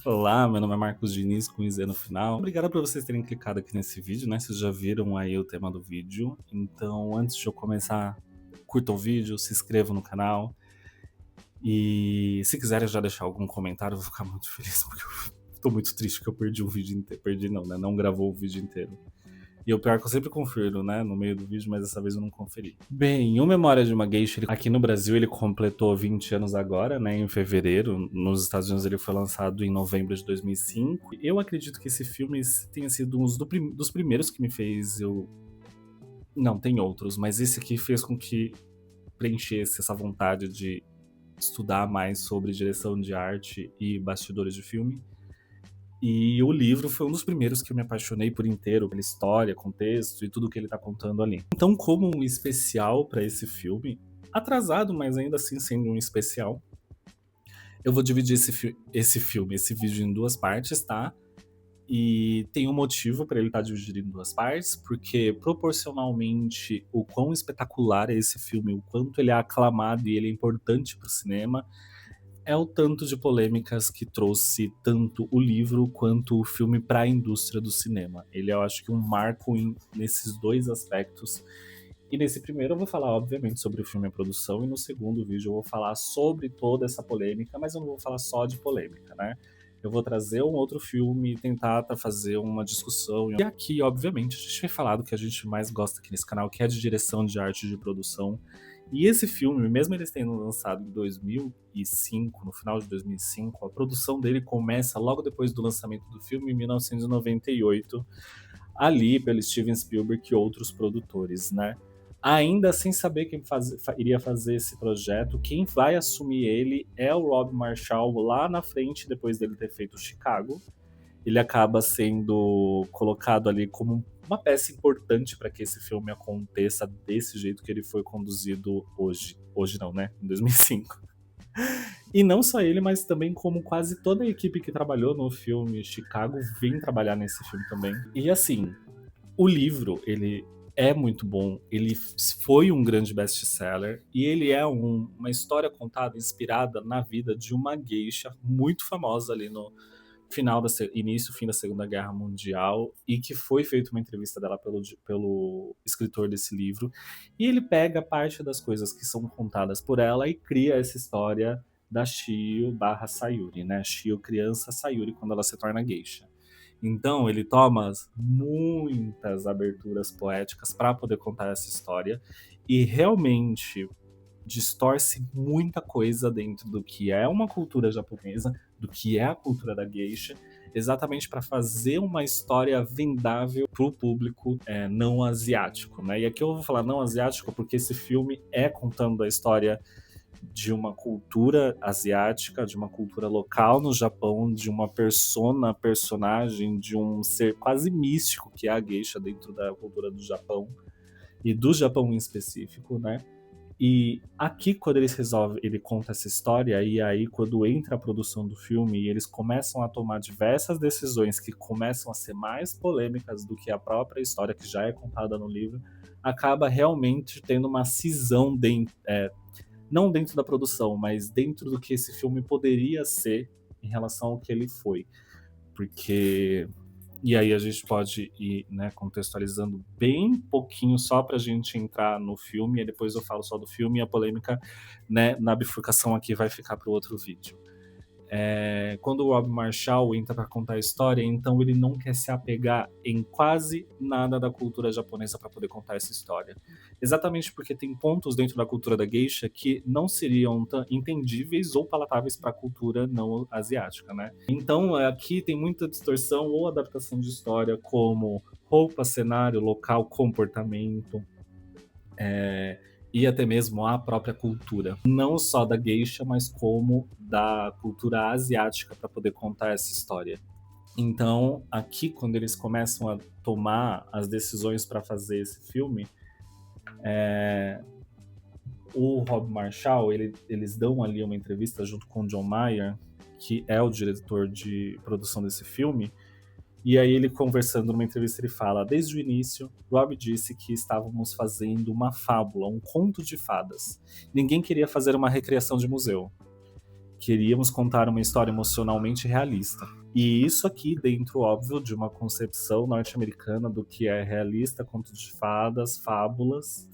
Olá, meu nome é Marcos Diniz com IZ no final. Obrigado por vocês terem clicado aqui nesse vídeo, né? Vocês já viram aí o tema do vídeo. Então, antes de eu começar, curta o vídeo, se inscreva no canal. E se quiserem já deixar algum comentário, eu vou ficar muito feliz, porque eu tô muito triste que eu perdi o vídeo inteiro. Perdi não, né? Não gravou o vídeo inteiro. E o pior é que eu sempre confiro, né, no meio do vídeo, mas dessa vez eu não conferi. Bem, o Memória de uma Geisha, aqui no Brasil ele completou 20 anos agora, né, em fevereiro. Nos Estados Unidos ele foi lançado em novembro de 2005. Eu acredito que esse filme tenha sido um dos primeiros que me fez eu... Não, tem outros, mas esse aqui fez com que preenchesse essa vontade de estudar mais sobre direção de arte e bastidores de filme. E o livro foi um dos primeiros que eu me apaixonei por inteiro, pela história, contexto e tudo que ele tá contando ali. Então, como um especial para esse filme, atrasado, mas ainda assim sendo um especial, eu vou dividir esse vídeo em duas partes, tá? E tem um motivo para ele estar dividido em duas partes, porque proporcionalmente o quão espetacular é esse filme, o quanto ele é aclamado e ele é importante para o cinema, é o tanto de polêmicas que trouxe tanto o livro quanto o filme para a indústria do cinema. Ele é, eu acho que um marco nesses dois aspectos. E nesse primeiro eu vou falar, obviamente, sobre o filme e a produção, e no segundo vídeo eu vou falar sobre toda essa polêmica, mas eu não vou falar só de polêmica, né? Eu vou trazer um outro filme e tentar fazer uma discussão. E aqui, obviamente, a gente vai falar do que a gente mais gosta aqui nesse canal, que é de direção de arte e de produção. E esse filme, mesmo eles tendo lançado em 2005, no final de 2005, a produção dele começa logo depois do lançamento do filme, em 1998, ali pelo Steven Spielberg e outros produtores, né? Ainda sem saber quem iria fazer esse projeto, quem vai assumir ele é o Rob Marshall lá na frente, depois dele ter feito Chicago. Ele acaba sendo colocado ali como uma peça importante para que esse filme aconteça desse jeito que ele foi conduzido hoje. Hoje não, né? Em 2005. E não só ele, mas também como quase toda a equipe que trabalhou no filme Chicago vem trabalhar nesse filme também. E assim, o livro, ele é muito bom, ele foi um grande best-seller e ele é uma história contada inspirada na vida de uma geisha muito famosa ali no início, fim da Segunda Guerra Mundial, e que foi feita uma entrevista dela pelo escritor desse livro, e ele pega parte das coisas que são contadas por ela e cria essa história da Shio barra Sayuri, né? Shio criança, Sayuri quando ela se torna geisha. Então ele toma muitas aberturas poéticas para poder contar essa história e realmente distorce muita coisa dentro do que é uma cultura japonesa, do que é a cultura da geisha, exatamente para fazer uma história vendável para o público não asiático, né? E aqui eu vou falar não asiático porque esse filme é contando a história de uma cultura asiática, de uma cultura local no Japão, de uma personagem, de um ser quase místico que é a geisha dentro da cultura do Japão e do Japão em específico, né? E aqui, quando eles resolvem, ele conta essa história, e aí, quando entra a produção do filme e eles começam a tomar diversas decisões que começam a ser mais polêmicas do que a própria história que já é contada no livro, acaba realmente tendo uma cisão não dentro da produção, mas dentro do que esse filme poderia ser em relação ao que ele foi. Porque e aí a gente pode ir, né, contextualizando bem pouquinho só pra gente entrar no filme, e depois eu falo só do filme e a polêmica, né, na bifurcação aqui vai ficar pro outro vídeo. Quando o Rob Marshall entra para contar a história, então ele não quer se apegar em quase nada da cultura japonesa para poder contar essa história. Exatamente porque tem pontos dentro da cultura da geisha que não seriam entendíveis ou palatáveis para a cultura não asiática, né? Então aqui tem muita distorção ou adaptação de história, como roupa, cenário, local, comportamento. E até mesmo a própria cultura, não só da geisha, mas como da cultura asiática para poder contar essa história. Então, aqui quando eles começam a tomar as decisões para fazer esse filme, o Rob Marshall, eles dão ali uma entrevista junto com o John Mayer, que é o diretor de produção desse filme. E aí ele conversando numa entrevista, ele fala: desde o início, Rob disse que estávamos fazendo uma fábula, um conto de fadas. Ninguém queria fazer uma recriação de museu. queríamos contar uma história emocionalmente realista. E isso aqui dentro, óbvio, de uma concepção norte-americana do que é realista, conto de fadas, fábulas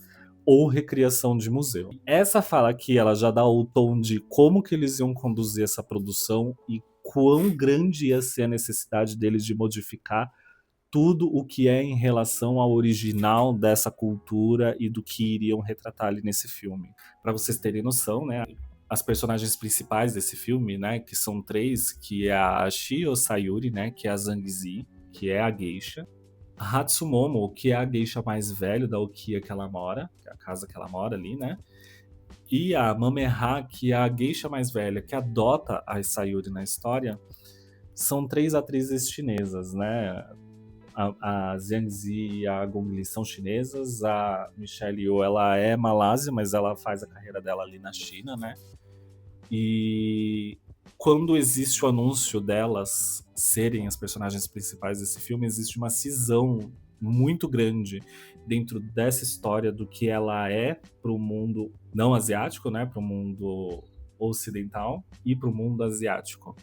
ou recriação de museu. Essa fala aqui, ela já dá o tom de como que eles iam conduzir essa produção e quão grande ia ser a necessidade deles de modificar tudo o que é em relação ao original dessa cultura e do que iriam retratar ali nesse filme. Para vocês terem noção, né, as personagens principais desse filme, né, que são três, que é a Shio Sayuri, né, que é a Zhang Zi, que é a geisha, a Hatsumomo, que é a geisha mais velha da Okiya que ela mora, que é a casa que ela mora ali, né, e a Mameha, que é a geisha mais velha, que adota a Sayuri na história. São três atrizes chinesas, né? A Zhang Zi e a Gong Li são chinesas, a Michelle Yeoh, ela é malásia, mas ela faz a carreira dela ali na China, né? E quando existe o anúncio delas serem as personagens principais desse filme, existe uma cisão muito grande dentro dessa história do que ela é para o mundo não asiático, né? Para o mundo ocidental e para o mundo asiático.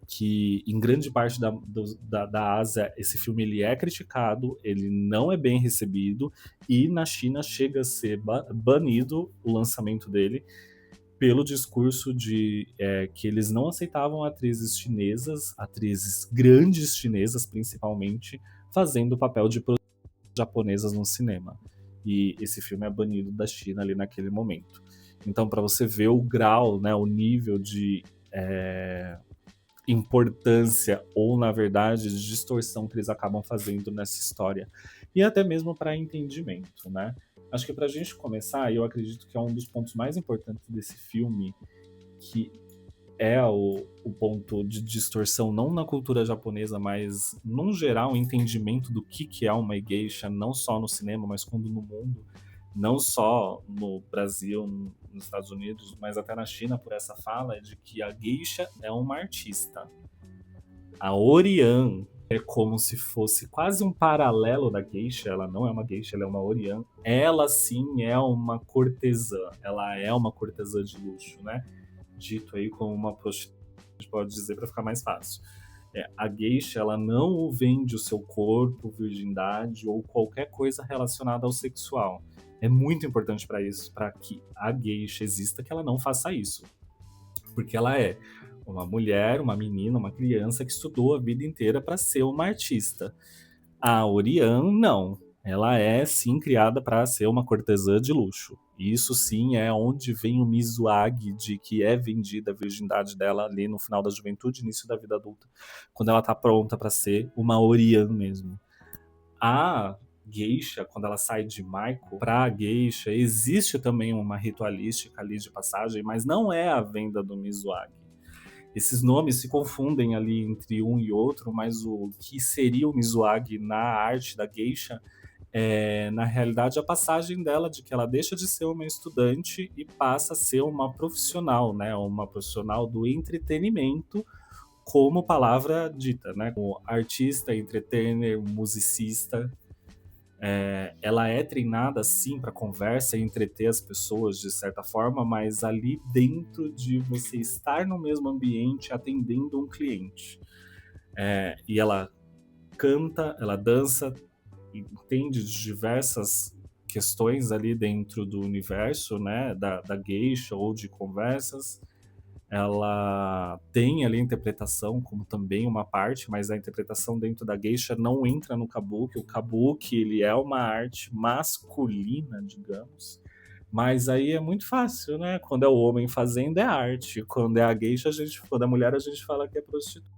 Que em grande parte da Ásia esse filme ele é criticado, ele não é bem recebido e na China chega a ser banido o lançamento dele pelo discurso de que eles não aceitavam atrizes chinesas, atrizes grandes chinesas principalmente, fazendo o papel de japonesas no cinema. E esse filme é banido da China ali naquele momento. Então, para você ver o grau, né, o nível de importância ou, na verdade, de distorção que eles acabam fazendo nessa história. E até mesmo para entendimento, né? Acho que para a gente começar, eu acredito que é um dos pontos mais importantes desse filme, que é o ponto de distorção, não na cultura japonesa, mas, num geral, o entendimento do que é uma geisha, não só no cinema, mas quando no mundo, não só no Brasil, nos Estados Unidos, mas até na China, por essa fala, é de que a geisha é uma artista. A Orian é como se fosse quase um paralelo da geisha, ela não é uma geisha, ela é uma Orian. Ela sim é uma cortesã, ela é uma cortesã de luxo, né? Dito aí como uma prostituta, a gente pode dizer para ficar mais fácil. A geisha, ela não vende o seu corpo, virgindade ou qualquer coisa relacionada ao sexual. É muito importante para isso, para que a geisha exista, que ela não faça isso. Porque ela é uma mulher, uma menina, uma criança que estudou a vida inteira para ser uma artista. A Orian, não. Ela é, sim, criada para ser uma cortesã de luxo. E isso, sim, é onde vem o Mizuagi de que é vendida a virgindade dela ali no final da juventude, início da vida adulta, quando ela tá pronta para ser uma Orian mesmo. A geisha, quando ela sai de Maiko pra geisha, existe também uma ritualística ali de passagem, mas não é a venda do Mizuagi. Esses nomes se confundem ali entre um e outro, mas o que seria o Mizuagi na arte da geisha é, na realidade, a passagem dela de que ela deixa de ser uma estudante e passa a ser uma profissional, né? Uma profissional do entretenimento, como palavra dita, né? Como artista, entertainer, musicista. Ela é treinada sim para conversa e entreter as pessoas de certa forma, mas ali dentro de você estar no mesmo ambiente atendendo um cliente. E ela canta, ela dança, entende de diversas questões ali dentro do universo, né, da geisha ou de conversas. Ela tem ali a interpretação como também uma parte, mas a interpretação dentro da geisha não entra no kabuki. O kabuki, ele é uma arte masculina, digamos. Mas aí é muito fácil, né? Quando é o homem fazendo é arte. Quando é a geisha, quando é a mulher, a gente fala que é prostituta.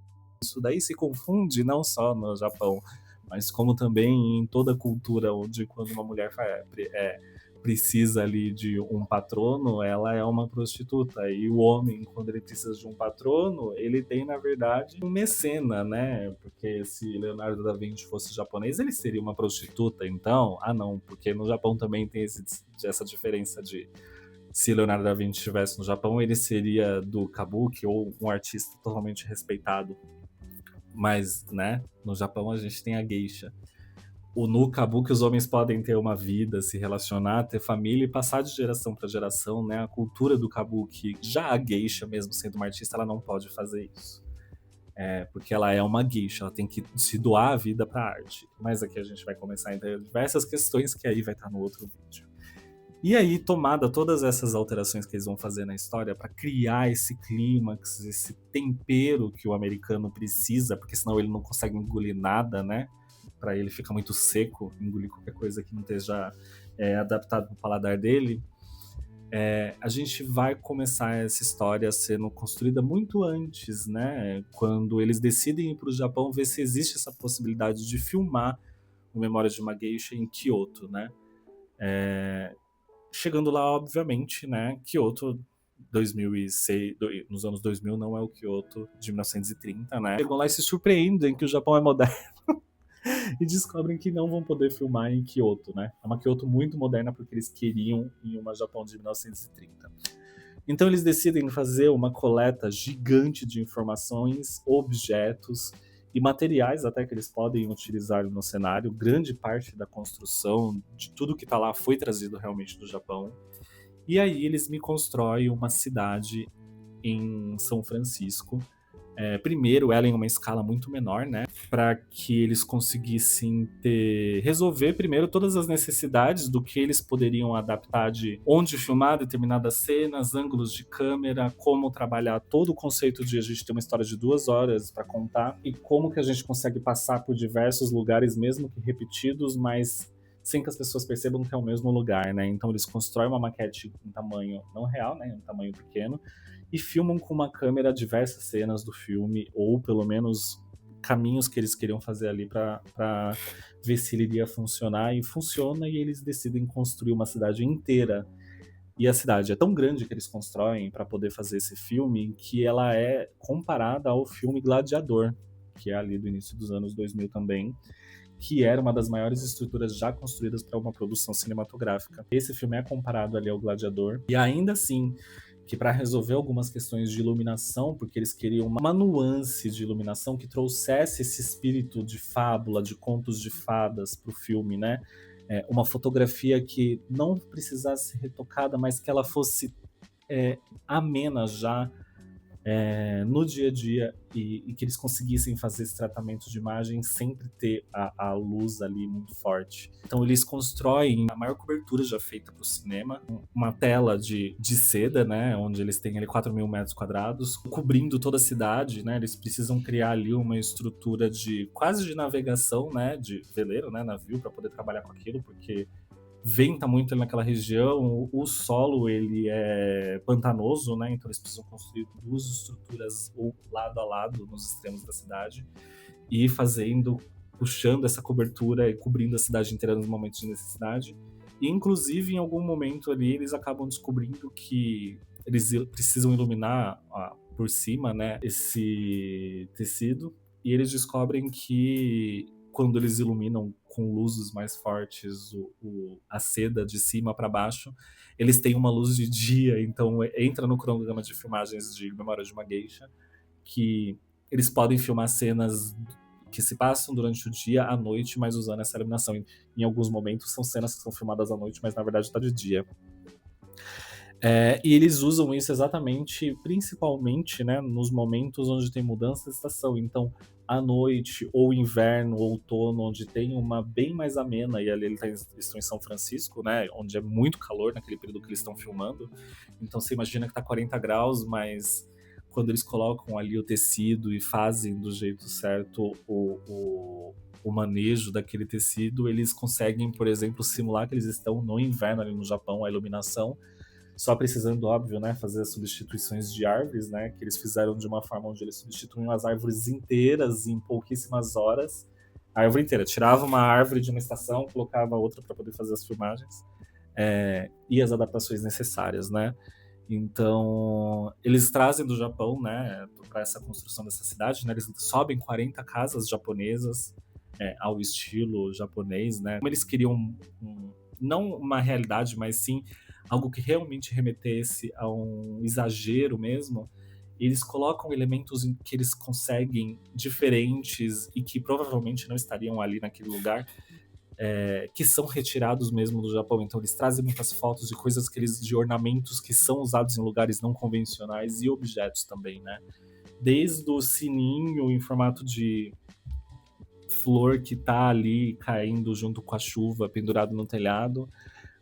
Isso daí se confunde não só no Japão, mas como também em toda cultura onde quando uma mulher precisa ali de um patrono, ela é uma prostituta. E o homem, quando ele precisa de um patrono, ele tem, na verdade, um mecena, né? Porque se Leonardo da Vinci fosse japonês, ele seria uma prostituta, então? Ah, não, porque no Japão também tem essa diferença de se Leonardo da Vinci estivesse no Japão, ele seria do kabuki ou um artista totalmente respeitado. Mas, né, no Japão a gente tem a geisha. no Kabuki os homens podem ter uma vida, se relacionar, ter família e passar de geração para geração, né, a cultura do Kabuki. Já a geisha, mesmo sendo uma artista, ela não pode fazer isso. Porque ela é uma geisha, ela tem que se doar a vida para arte. Mas aqui a gente vai começar a entender diversas questões que aí vai estar no outro vídeo. E aí, tomada todas essas alterações que eles vão fazer na história para criar esse clímax, esse tempero que o americano precisa, porque senão ele não consegue engolir nada, né? Para ele fica muito seco, engolir qualquer coisa que não esteja adaptado para o paladar dele. A gente vai começar essa história sendo construída muito antes, né? Quando eles decidem ir para o Japão ver se existe essa possibilidade de filmar o Memória de uma Geisha em Kyoto, né? Chegando lá, obviamente, né? Kyoto 2006, nos anos 2000 não é o Kyoto de 1930, né? Chegam lá e se surpreendem que o Japão é moderno e descobrem que não vão poder filmar em Kyoto, né? É uma Kyoto muito moderna porque eles queriam em uma Japão de 1930. Então eles decidem fazer uma coleta gigante de informações, objetos e materiais até que eles podem utilizar no cenário. Grande parte da construção, de tudo que está lá, foi trazido realmente do Japão. E aí eles me constroem uma cidade em São Francisco. Primeiro, ela em uma escala muito menor, né? Para que eles conseguissem resolver primeiro todas as necessidades do que eles poderiam adaptar de onde filmar determinadas cenas, ângulos de câmera, como trabalhar todo o conceito de a gente ter uma história de 2 horas para contar e como que a gente consegue passar por diversos lugares, mesmo que repetidos, mas sem que as pessoas percebam que é o mesmo lugar, né? Então eles constroem uma maquete em tamanho não real, né? Em tamanho pequeno, e filmam com uma câmera diversas cenas do filme, ou pelo menos caminhos que eles queriam fazer ali para ver se ele iria funcionar, e funciona, e eles decidem construir uma cidade inteira. E a cidade é tão grande que eles constroem para poder fazer esse filme que ela é comparada ao filme Gladiador, que é ali do início dos anos 2000 também, que era uma das maiores estruturas já construídas para uma produção cinematográfica. Esse filme é comparado ali ao Gladiador, e ainda assim, que para resolver algumas questões de iluminação, porque eles queriam uma nuance de iluminação que trouxesse esse espírito de fábula, de contos de fadas para o filme, né? Uma fotografia que não precisasse ser retocada, mas que ela fosse amena já no dia a dia, e que eles conseguissem fazer esse tratamento de imagem sempre ter a luz ali muito forte. Então eles constroem a maior cobertura já feita para o cinema, uma tela de seda, né, onde eles têm ali 4.000 metros quadrados, cobrindo toda a cidade, né, eles precisam criar ali uma estrutura de quase de navegação, né, de veleiro, né, navio, para poder trabalhar com aquilo, porque venta muito ali naquela região, o solo ele é pantanoso, né? Então eles precisam construir 2 estruturas lado a lado nos extremos da cidade e puxando essa cobertura e cobrindo a cidade inteira nos momentos de necessidade. E inclusive em algum momento ali eles acabam descobrindo que eles precisam iluminar por cima, né, esse tecido, e eles descobrem que quando eles iluminam com luzes mais fortes a seda de cima para baixo, eles têm uma luz de dia, então entra no cronograma de filmagens de Memória de uma Geisha, que eles podem filmar cenas que se passam durante o dia à noite, mas usando essa iluminação. Em alguns momentos são cenas que são filmadas à noite, mas na verdade está de dia. E eles usam isso exatamente, principalmente, né, nos momentos onde tem mudança de estação. Então, à noite, ou inverno, ou outono, onde tem uma bem mais amena, e ali eles estão em São Francisco, né, onde é muito calor naquele período que eles estão filmando. Então você imagina que tá 40 graus, mas quando eles colocam ali o tecido e fazem do jeito certo o manejo daquele tecido, eles conseguem, por exemplo, simular que eles estão no inverno ali no Japão, a iluminação, só precisando, óbvio, né, fazer as substituições de árvores, né, que eles fizeram de uma forma onde eles substituíam as árvores inteiras em pouquíssimas horas. A árvore inteira. Tirava uma árvore de uma estação, colocava outra para poder fazer as filmagens, e as adaptações necessárias, né. Então, eles trazem do Japão, né, para essa construção dessa cidade, né, eles sobem 40 casas japonesas ao estilo japonês, né. Como eles queriam não uma realidade, mas sim algo que realmente remetesse a um exagero mesmo, eles colocam elementos que eles conseguem diferentes e que provavelmente não estariam ali naquele lugar, que são retirados mesmo do Japão. Então eles trazem muitas fotos de coisas que eles, de ornamentos que são usados em lugares não convencionais e objetos também, né? Desde o sininho em formato de flor que tá ali caindo junto com a chuva, pendurado no telhado,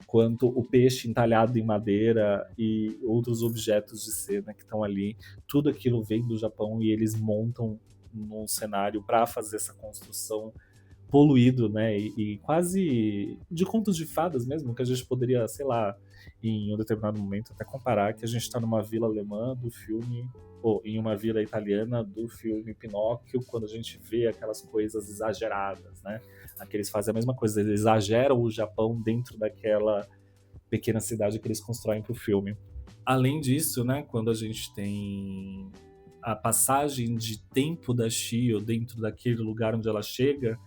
quanto o peixe entalhado em madeira e outros objetos de cena que estão ali. Tudo aquilo vem do Japão e eles montam num cenário para fazer essa construção poluído, né? E quase de contos de fadas mesmo, que a gente poderia, sei lá, em um determinado momento até comparar que a gente está numa vila alemã do filme, ou em uma vila italiana do filme Pinóquio, quando a gente vê aquelas coisas exageradas, né? Aqui eles fazem a mesma coisa, eles exageram o Japão dentro daquela pequena cidade que eles constroem para o filme. Além disso, né, quando a gente tem a passagem de tempo da Shio dentro daquele lugar onde ela chega,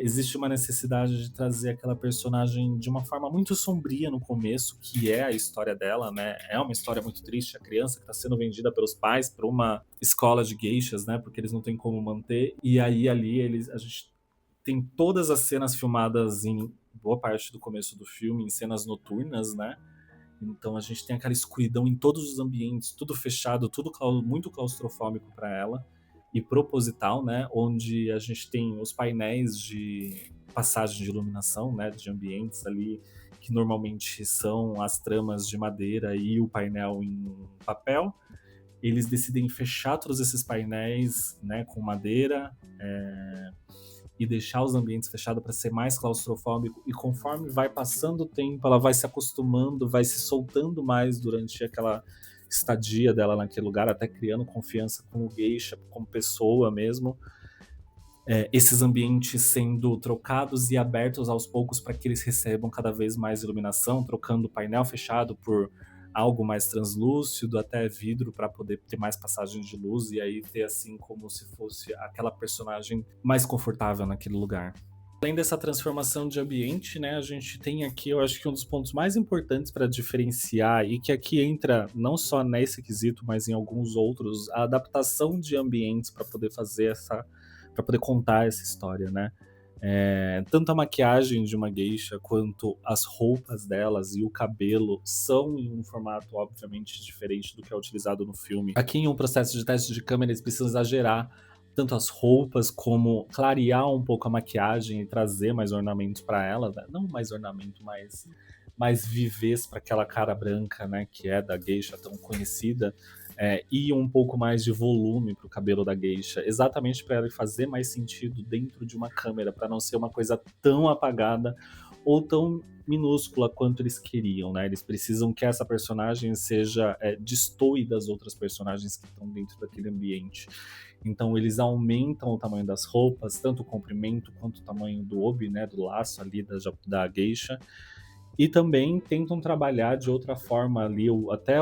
existe uma necessidade de trazer aquela personagem de uma forma muito sombria no começo, que é a história dela, né? É uma história muito triste, a criança que está sendo vendida pelos pais para uma escola de geishas, né? Porque eles não têm como manter. E aí ali a gente tem todas as cenas filmadas em boa parte do começo do filme, em cenas noturnas, né? Então a gente tem aquela escuridão em todos os ambientes, tudo fechado, tudo muito claustrofóbico para ela e proposital, né? Onde a gente tem os painéis de passagem de iluminação, né? De ambientes ali que normalmente são as tramas de madeira e o painel em papel. Eles decidem fechar todos esses painéis, né? Com madeira. E deixar os ambientes fechados para ser mais claustrofóbico, e conforme vai passando o tempo, ela vai se acostumando, vai se soltando mais durante aquela estadia dela naquele lugar, até criando confiança com o geisha, como pessoa mesmo. Esses ambientes sendo trocados e abertos aos poucos para que eles recebam cada vez mais iluminação, trocando o painel fechado por algo mais translúcido, até vidro, para poder ter mais passagem de luz e aí ter assim como se fosse aquela personagem mais confortável naquele lugar. Além dessa transformação de ambiente, né, a gente tem aqui, eu acho que um dos pontos mais importantes para diferenciar, e que aqui entra não só nesse quesito, mas em alguns outros, a adaptação de ambientes para poder fazer para poder contar essa história, né? Tanto a maquiagem de uma geisha quanto as roupas delas e o cabelo são em um formato obviamente diferente do que é utilizado no filme. Aqui em um processo de teste de câmera eles precisam exagerar tanto as roupas como clarear um pouco a maquiagem e trazer mais ornamentos para ela, né? Não mais ornamento, mais vivez para aquela cara branca, né, que é da geisha tão conhecida. E um pouco mais de volume para o cabelo da geisha, exatamente para ele fazer mais sentido dentro de uma câmera, para não ser uma coisa tão apagada ou tão minúscula quanto eles queriam, né? Eles precisam que essa personagem seja destoe das outras personagens que estão dentro daquele ambiente. Então eles aumentam o tamanho das roupas, tanto o comprimento quanto o tamanho do obi, né, do laço ali da geisha. E também tentam trabalhar de outra forma ali, até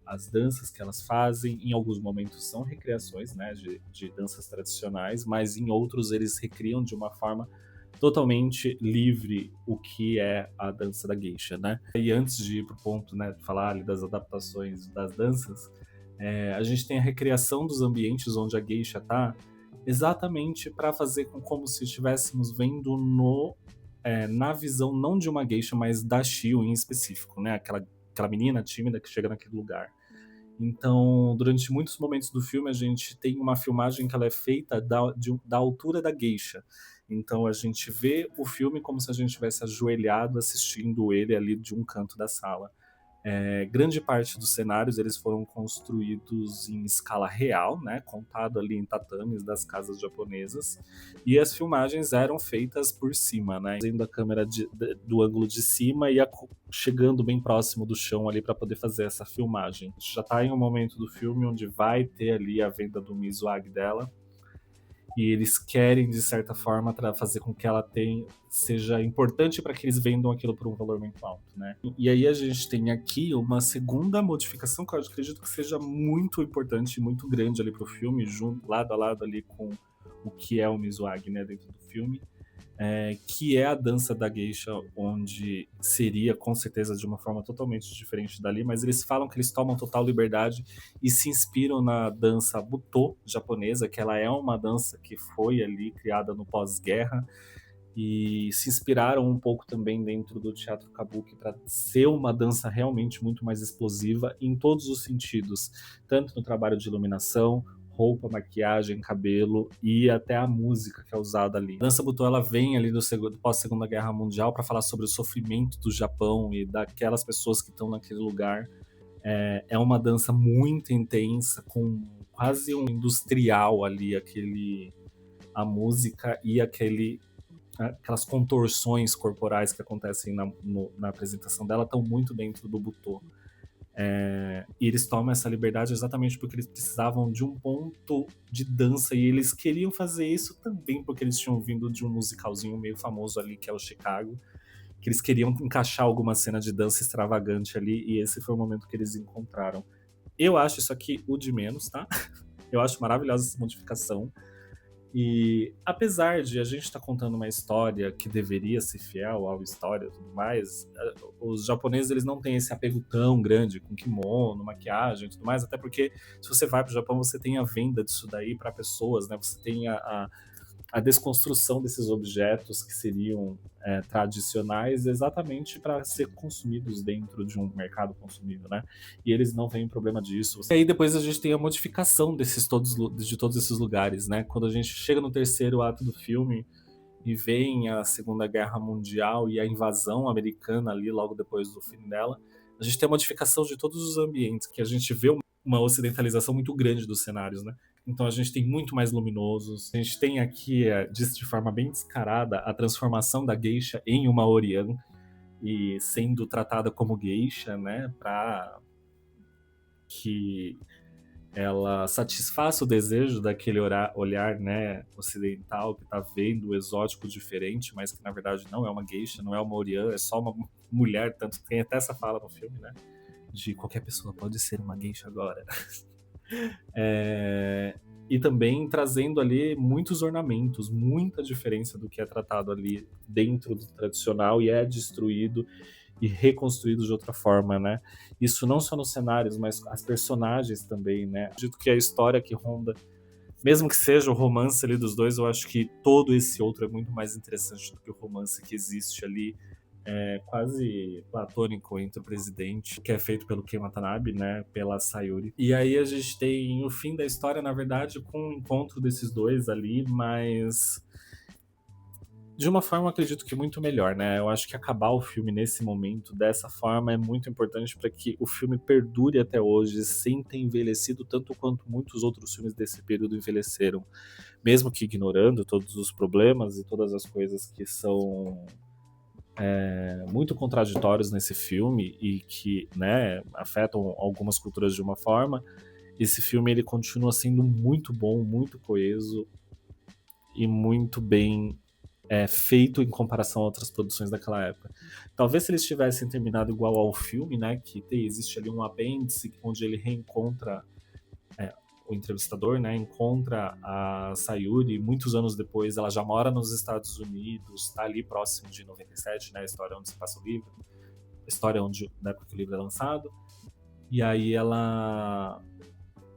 as danças que elas fazem, em alguns momentos são recriações, né, de danças tradicionais, mas em outros eles recriam de uma forma totalmente livre o que é a dança da geisha, né? E antes de ir pro ponto, né, de falar ali das adaptações das danças, a gente tem a recriação dos ambientes onde a geisha tá, exatamente para fazer como se estivéssemos vendo na visão não de uma geisha, mas da Shio em específico, né? Aquela menina tímida que chega naquele lugar. Então, durante muitos momentos do filme, a gente tem uma filmagem que ela é feita da altura da geisha. Então, a gente vê o filme como se a gente tivesse ajoelhado assistindo ele ali de um canto da sala. Grande parte dos cenários eles foram construídos em escala real, né, contado ali em tatames das casas japonesas, e as filmagens eram feitas por cima, né, fazendo a câmera do ângulo de cima e chegando bem próximo do chão ali para poder fazer essa filmagem. Já está em um momento do filme onde vai ter ali a venda do Mizuagi dela, e eles querem, de certa forma, fazer com que ela seja importante para que eles vendam aquilo por um valor muito alto, né? E aí a gente tem aqui uma segunda modificação que eu acredito que seja muito importante e muito grande ali pro filme, junto, lado a lado ali com o que é o Mizuagi, né, dentro do filme, que é a dança da geisha, onde seria com certeza de uma forma totalmente diferente dali, mas eles falam que eles tomam total liberdade e se inspiram na dança Butô japonesa, que ela é uma dança que foi ali criada no pós-guerra, e se inspiraram um pouco também dentro do teatro kabuki para ser uma dança realmente muito mais explosiva em todos os sentidos, tanto no trabalho de iluminação, roupa, maquiagem, cabelo e até a música que é usada ali. A dança Butô ela vem ali do pós Segunda Guerra Mundial para falar sobre o sofrimento do Japão e daquelas pessoas que estão naquele lugar. É uma dança muito intensa, com quase um industrial ali, a música e aquelas contorções corporais que acontecem na apresentação dela estão muito dentro do Butô. E eles tomam essa liberdade exatamente porque eles precisavam de um ponto de dança e eles queriam fazer isso também porque eles tinham vindo de um musicalzinho meio famoso ali que é o Chicago, que eles queriam encaixar alguma cena de dança extravagante ali e esse foi o momento que eles encontraram. Eu acho isso aqui o de menos, tá? Eu acho maravilhosa essa modificação. E apesar de a gente estar contando uma história que deveria ser fiel à história e tudo mais, os japoneses eles não têm esse apego tão grande com kimono, maquiagem e tudo mais, até porque se você vai para o Japão você tem a venda disso daí para pessoas, né? Você tem a desconstrução desses objetos que seriam tradicionais exatamente para ser consumidos dentro de um mercado consumível, né? E eles não têm problema disso. E aí depois a gente tem a modificação de todos esses lugares, né? Quando a gente chega no terceiro ato do filme e vem a Segunda Guerra Mundial e a invasão americana ali logo depois do fim dela, a gente tem a modificação de todos os ambientes, que a gente vê uma ocidentalização muito grande dos cenários, né? Então a gente tem muito mais luminosos. A gente tem aqui, de forma bem descarada, a transformação da geisha em uma Orian e sendo tratada como geisha, né? Para que ela satisfaça o desejo daquele olhar, né, ocidental que tá vendo o exótico diferente, mas que na verdade não é uma geisha, não é uma Orian, é só uma mulher, tanto tem até essa fala no filme, né? De qualquer pessoa pode ser uma geisha agora. E também trazendo ali muitos ornamentos, muita diferença do que é tratado ali dentro do tradicional e é destruído e reconstruído de outra forma, né? Isso não só nos cenários, mas as personagens também, né? Acredito que a história que ronda, mesmo que seja o romance ali dos dois, eu acho que todo esse outro é muito mais interessante do que o romance que existe ali, quase platônico entre o presidente, que é feito pelo Ken Watanabe, né, pela Sayuri. E aí a gente tem o fim da história, na verdade, com o encontro desses dois ali, mas de uma forma, acredito que muito melhor, né? Eu acho que acabar o filme nesse momento, dessa forma, é muito importante para que o filme perdure até hoje, sem ter envelhecido tanto quanto muitos outros filmes desse período envelheceram. Mesmo que ignorando todos os problemas e todas as coisas que são muito contraditórios nesse filme e que, né, afetam algumas culturas de uma forma, esse filme ele continua sendo muito bom, muito coeso e muito bem feito em comparação a outras produções daquela época. Talvez se eles tivessem terminado igual ao filme, né, que existe ali um apêndice onde ele reencontra o entrevistador, né, encontra a Sayuri muitos anos depois, ela já mora nos Estados Unidos, tá ali próximo de 97, né, a história onde se passa o livro, a história onde, na época que o livro é lançado, e aí ela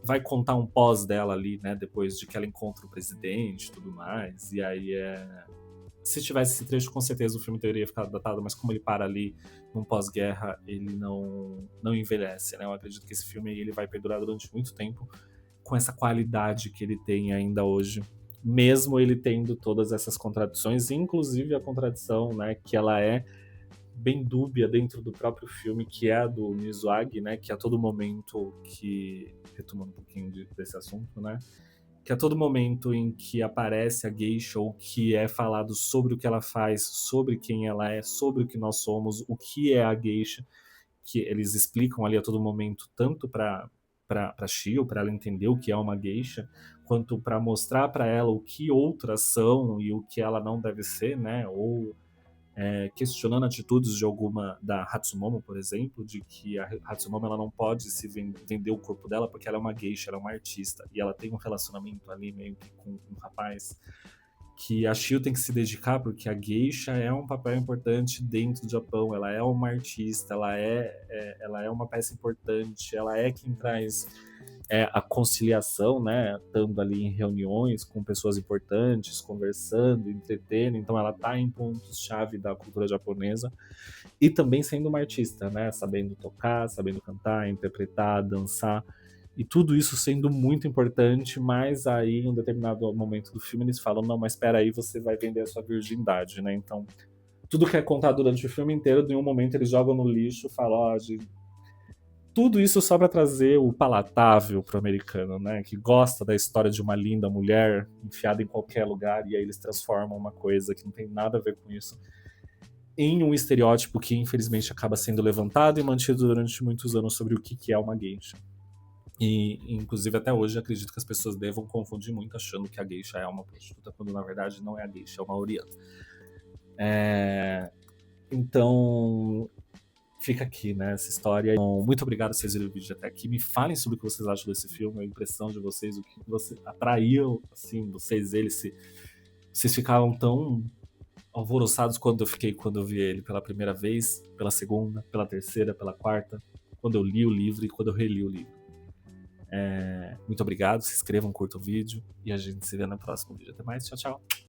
vai contar um pós dela ali, né, depois de que ela encontra o presidente e tudo mais, e aí se tivesse esse trecho, com certeza o filme teria ficado datado, mas como ele para ali num pós-guerra, ele não envelhece, né? Eu acredito que esse filme ele vai perdurar durante muito tempo com essa qualidade que ele tem ainda hoje, mesmo ele tendo todas essas contradições, inclusive a contradição, né, que ela é bem dúbia dentro do próprio filme, que é a do Miyazaki, né, que a todo momento retomando um pouquinho desse assunto, né, que a todo momento em que aparece a geisha ou que é falado sobre o que ela faz, sobre quem ela é, sobre o que nós somos, o que é a geisha, que eles explicam ali a todo momento, tanto para Shio, para ela entender o que é uma geisha, quanto para mostrar para ela o que outras são e o que ela não deve ser, né? Ou questionando atitudes de alguma da Hatsumomo, por exemplo, de que a Hatsumomo ela não pode se vender o corpo dela porque ela é uma geisha, ela é uma artista e ela tem um relacionamento ali meio que com um rapaz que a Shio tem que se dedicar porque a geisha é um papel importante dentro do Japão, ela é uma artista, ela é uma peça importante, ela é quem traz é a conciliação, né, estando ali em reuniões com pessoas importantes, conversando, entretendo, então ela tá em pontos-chave da cultura japonesa, e também sendo uma artista, né, sabendo tocar, sabendo cantar, interpretar, dançar, e tudo isso sendo muito importante, mas aí em um determinado momento do filme eles falam: "Não, mas espera aí, você vai vender a sua virgindade", né, então tudo que é contado durante o filme inteiro, em um momento eles jogam no lixo, falam: "Ó, tudo isso só pra trazer o palatável pro americano, né? Que gosta da história de uma linda mulher enfiada em qualquer lugar e aí eles transformam uma coisa que não tem nada a ver com isso em um estereótipo que infelizmente acaba sendo levantado e mantido durante muitos anos sobre o que é uma geisha. E inclusive até hoje acredito que as pessoas devam confundir muito achando que a geisha é uma prostituta, quando na verdade não é a geisha, é uma oriana. Então, fica aqui, né, essa história. Então, muito obrigado por vocês verem o vídeo até aqui. Me falem sobre o que vocês acham desse filme, a impressão de vocês, o que você atraiu, assim, vocês, ele, se vocês ficavam tão alvoroçados quanto eu fiquei quando eu vi ele pela primeira vez, pela segunda, pela terceira, pela quarta, quando eu li o livro e quando eu reli o livro. Muito obrigado, se inscrevam, curtam o vídeo e a gente se vê no próximo vídeo. Até mais, tchau, tchau.